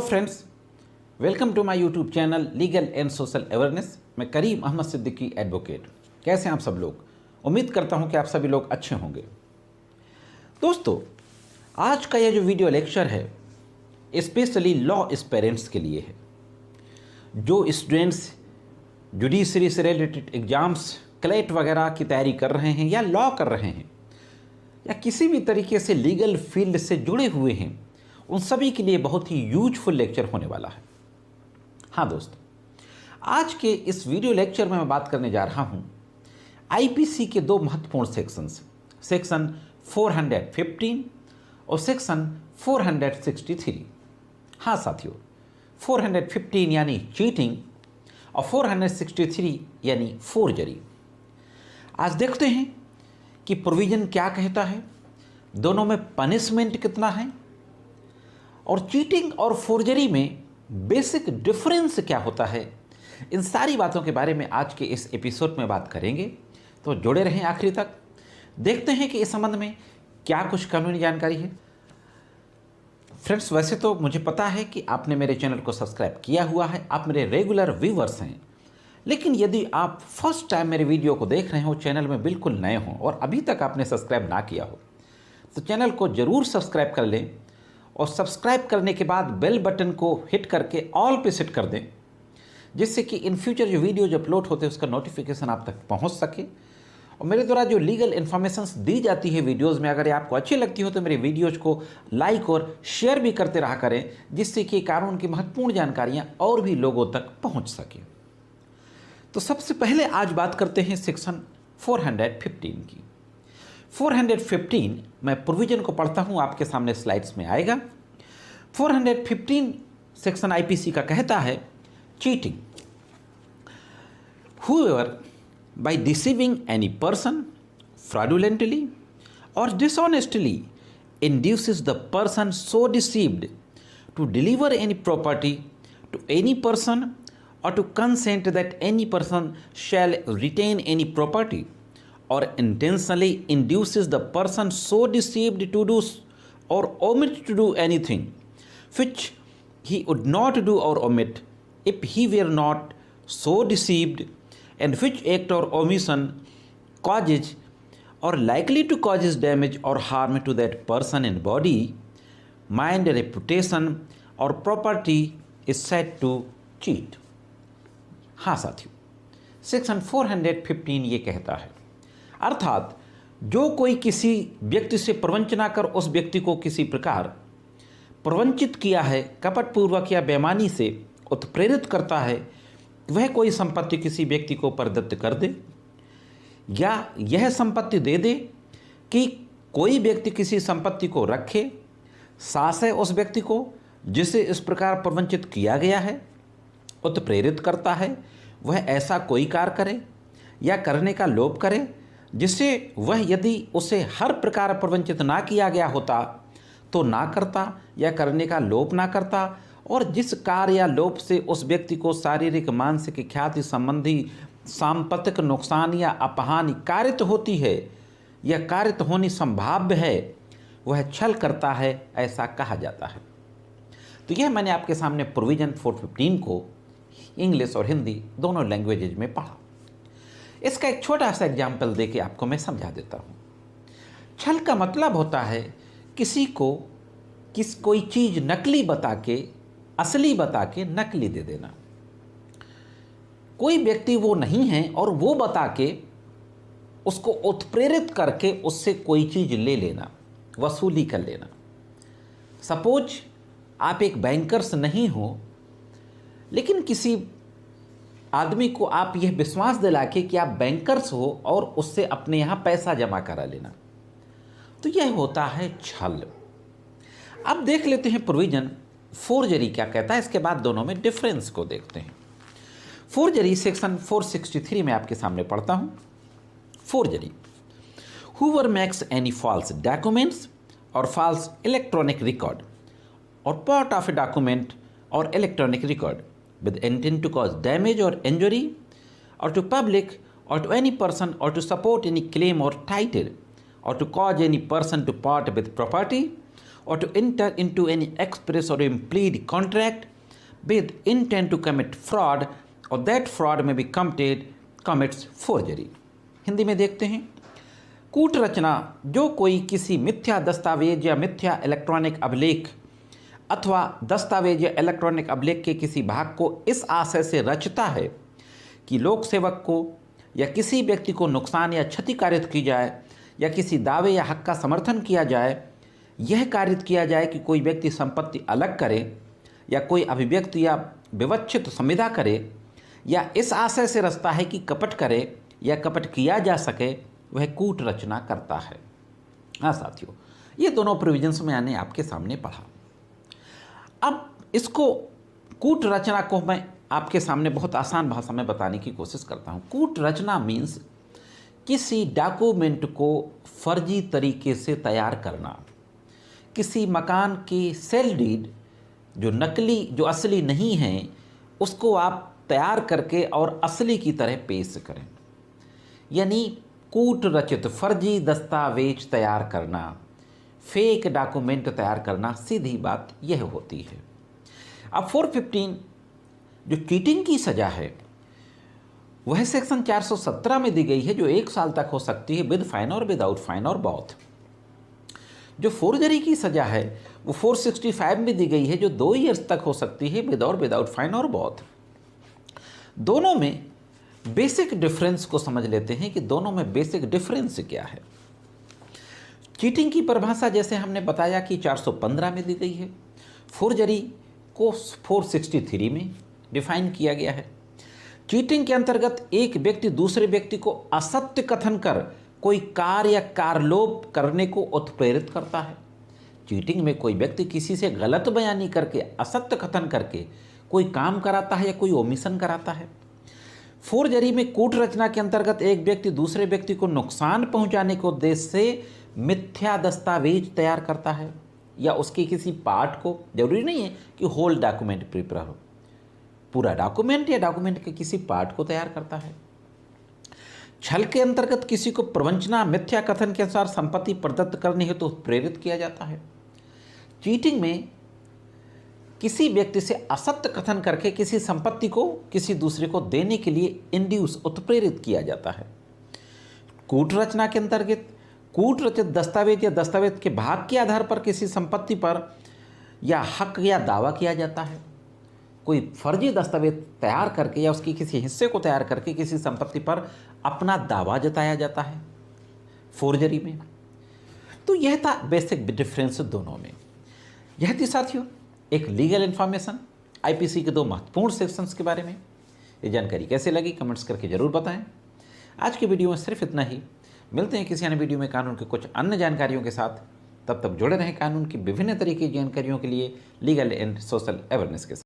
Friends, welcome to my YouTube channel legal and social awareness. मैं Karim Ahmad Siddiqui advocate. कैसे हैं आप सब लोग? उम्मीद करता हूं कि आप सभी लोग अच्छे होंगे। दोस्तों, आज का यह जो वीडियो लेक्चर है स्पेशली लॉ एस्पिरेंट्स के लिए है, जो स्टूडेंट्स जुडिशरी से रिलेटेड एग्जाम्स क्लैट वगैरह की तैयारी कर रहे हैं या लॉ कर रहे हैं या किसी भी तरीके से लीगल फील्ड से जुड़े हुए हैं, उन सभी के लिए बहुत ही यूजफुल लेक्चर होने वाला है। हाँ दोस्तों, आज के इस वीडियो लेक्चर में मैं बात करने जा रहा हूं आईपीसी के दो महत्वपूर्ण सेक्शंस, सेक्शन 415 और सेक्शन 463। हाँ साथियों, 415 यानी चीटिंग और 463 यानी फोर्जरी। आज देखते हैं कि प्रोविजन क्या कहता है, दोनों में पनिशमेंट कितना है और चीटिंग और फोर्जरी में बेसिक डिफरेंस क्या होता है। इन सारी बातों के बारे में आज के इस एपिसोड में बात करेंगे, तो जुड़े रहें आखिरी तक। देखते हैं कि इस संबंध में क्या कुछ कानूनी जानकारी है। फ्रेंड्स, वैसे तो मुझे पता है कि आपने मेरे चैनल को सब्सक्राइब किया हुआ है, आप मेरे रेगुलर व्यूवर्स हैं, लेकिन यदि आप फर्स्ट टाइम मेरे वीडियो को देख रहे हो, चैनल में बिल्कुल नए हों और अभी तक आपने सब्सक्राइब ना किया हो, तो चैनल को ज़रूर सब्सक्राइब कर लें और सब्सक्राइब करने के बाद बेल बटन को हिट करके ऑल पे सेट कर दें, जिससे कि इन फ्यूचर जो वीडियो जो अपलोड होते हैं उसका नोटिफिकेशन आप तक पहुंच सके। और मेरे द्वारा जो लीगल इन्फॉर्मेशंस दी जाती है वीडियोस में, अगर ये आपको अच्छी लगती हो तो मेरे वीडियोज़ को लाइक और शेयर भी करते रहा करें, जिससे कि कानून की महत्वपूर्ण जानकारियाँ और भी लोगों तक पहुँच सकें। तो सबसे पहले आज बात करते हैं सेक्शन 415 की। 415 मैं प्रोविजन को पढ़ता हूं, आपके सामने स्लाइड्स में आएगा। 415 सेक्शन आईपीसी का कहता है, cheating, whoever by deceiving any person fraudulently or dishonestly induces the person so deceived to deliver any property to any person or to consent that any person shall retain any property or intentionally induces the person so deceived to do or omit to do anything which he would not do or omit if he were not so deceived, and which act or omission causes or likely to causes damage or harm to that person in body, mind, reputation or property is said to cheat। हाँ साथियों, section 415 ये कहता है, अर्थात जो कोई किसी व्यक्ति से प्रवंचना कर उस व्यक्ति को किसी प्रकार प्रवंचित किया है, कपटपूर्वक या बेईमानी से उत्प्रेरित करता है, वह कोई संपत्ति किसी व्यक्ति को प्रदत्त कर दे या यह संपत्ति दे दे कि कोई व्यक्ति किसी संपत्ति को रखे, सास है उस व्यक्ति को जिसे इस प्रकार प्रवंचित किया गया है, उत्प्रेरित करता है, वह ऐसा कोई कार्य करे या करने का लोभ करे जिससे वह यदि उसे हर प्रकार प्रवंचित ना किया गया होता तो ना करता या करने का लोभ ना करता, और जिस कार्य या लोभ से उस व्यक्ति को शारीरिक, मानसिक, ख्याति संबंधी सांपत्तिक नुकसान या अपहानि कारित होती है या कारित होनी संभाव्य है, वह छल करता है, ऐसा कहा जाता है। तो यह मैंने आपके सामने प्रोविजन 415 को इंग्लिश और हिंदी दोनों लैंग्वेजेज में पढ़ा। इसका एक छोटा सा एग्जाम्पल देके आपको मैं समझा देता हूँ। छल का मतलब होता है किसी को कोई चीज़ नकली बता के असली बता के नकली दे देना। कोई व्यक्ति वो नहीं है और वो बता के उसको उत्प्रेरित करके उससे कोई चीज़ ले लेना, वसूली कर लेना। सपोज आप एक बैंकर्स नहीं हो, लेकिन किसी आदमी को आप यह विश्वास दिला के कि आप बैंकर्स हो और उससे अपने यहाँ पैसा जमा करा लेना, तो यह होता है छल। अब देख लेते हैं प्रोविजन फोर्जरी क्या कहता है, इसके बाद दोनों में डिफरेंस को देखते हैं। फोर्जरी सेक्शन 463 में आपके सामने पढ़ता हूं। Forgery, whoever makes any false documents or false electronic record or part of a document or electronic record with intent to cause damage or injury or to public or to any person or to support any claim or title or to cause any person to part with property or to enter into any express or implied contract with intent to commit fraud or that fraud may be commits forgery। Hindi में देखते हैं, कूट रचना जो कोई किसी मिथ्या दस्तावेज या मिथ्या इलेक्ट्रॉनिक अभिलेख अथवा दस्तावेज या इलेक्ट्रॉनिक अभिलेख के किसी भाग को इस आशय से रचता है कि लोक सेवक को या किसी व्यक्ति को नुकसान या क्षति कारित की जाए या किसी दावे या हक का समर्थन किया जाए, यह कारित किया जाए कि कोई व्यक्ति संपत्ति अलग करे या कोई अभिव्यक्ति या विवक्षित संविदा करे या इस आशय से रचता है कि कपट करे या कपट किया जा सके, वह कूट रचना करता है। हाँ साथियों, ये दोनों प्रोविजंस मैंने आपके सामने पढ़ा। अब इसको कूट रचना को मैं आपके सामने बहुत आसान भाषा में बताने की कोशिश करता हूँ। कूट रचना मीन्स किसी डॉक्यूमेंट को फर्जी तरीके से तैयार करना, किसी मकान की सेल डीड जो नकली जो असली नहीं है उसको आप तैयार करके और असली की तरह पेश करें, यानी कूट रचित फर्जी दस्तावेज तैयार करना, फेक डॉक्यूमेंट तैयार करना, सीधी बात यह होती है। अब 415 जो चीटिंग की सज़ा है वह सेक्शन 417 में दी गई है, जो 1 साल तक हो सकती है विद फाइन और विदाउट फाइन और बोथ। जो फोर्जरी की सज़ा है वो 465 में दी गई है, जो 2 ईयर्स तक हो सकती है विद और विदाउट फाइन और बोथ। दोनों में बेसिक डिफरेंस को समझ लेते हैं कि दोनों में बेसिक डिफरेंस क्या है। चीटिंग की परिभाषा जैसे हमने बताया कि 415 में दी गई है, फोर्जरी को 463 में डिफाइन किया गया है। चीटिंग के अंतर्गत एक व्यक्ति दूसरे व्यक्ति को असत्य कथन कर कोई कार्य या कारलोप करने को उत्प्रेरित करता है। चीटिंग में कोई व्यक्ति किसी से गलत बयानी करके, असत्य कथन करके कोई काम कराता है या कोई ओमिशन कराता है। फोर्जरी में कूट रचना के अंतर्गत एक व्यक्ति दूसरे व्यक्ति को नुकसान पहुंचाने के उद्देश्य से मिथ्या दस्तावेज तैयार करता है या उसके किसी पार्ट को, जरूरी नहीं है कि होल डॉक्यूमेंट प्रिपेयर हो, पूरा डॉक्यूमेंट या डॉक्यूमेंट के किसी पार्ट को तैयार करता है। छल के अंतर्गत किसी को प्रवंचना, मिथ्या कथन के अनुसार संपत्ति प्रदत्त करनी है तो प्रेरित किया जाता है। चीटिंग में किसी व्यक्ति से असत्य कथन करके किसी संपत्ति को किसी दूसरे को देने के लिए इंड्यूस, उत्प्रेरित किया जाता है। कूट रचना के अंतर्गत कूट रचित दस्तावेज या दस्तावेज के भाग के आधार पर किसी संपत्ति पर या हक या दावा किया जाता है। कोई फर्जी दस्तावेज तैयार करके या उसके किसी हिस्से को तैयार करके किसी संपत्ति पर अपना दावा जताया जाता है फोर्जरी में। तो यह था बेसिक डिफरेंस दोनों में। यह थी साथियों एक लीगल इन्फॉर्मेशन आईपीसी के 2 महत्वपूर्ण सेक्शंस के बारे में। ये जानकारी कैसे लगी कमेंट्स करके ज़रूर बताएं। आज की वीडियो में सिर्फ इतना ही। मिलते हैं किसी अन्य वीडियो में कानून के कुछ अन्य जानकारियों के साथ। तब तक जुड़े रहें कानून की विभिन्न तरीके की जानकारियों के लिए लीगल एंड सोशल अवेयरनेस के साथ।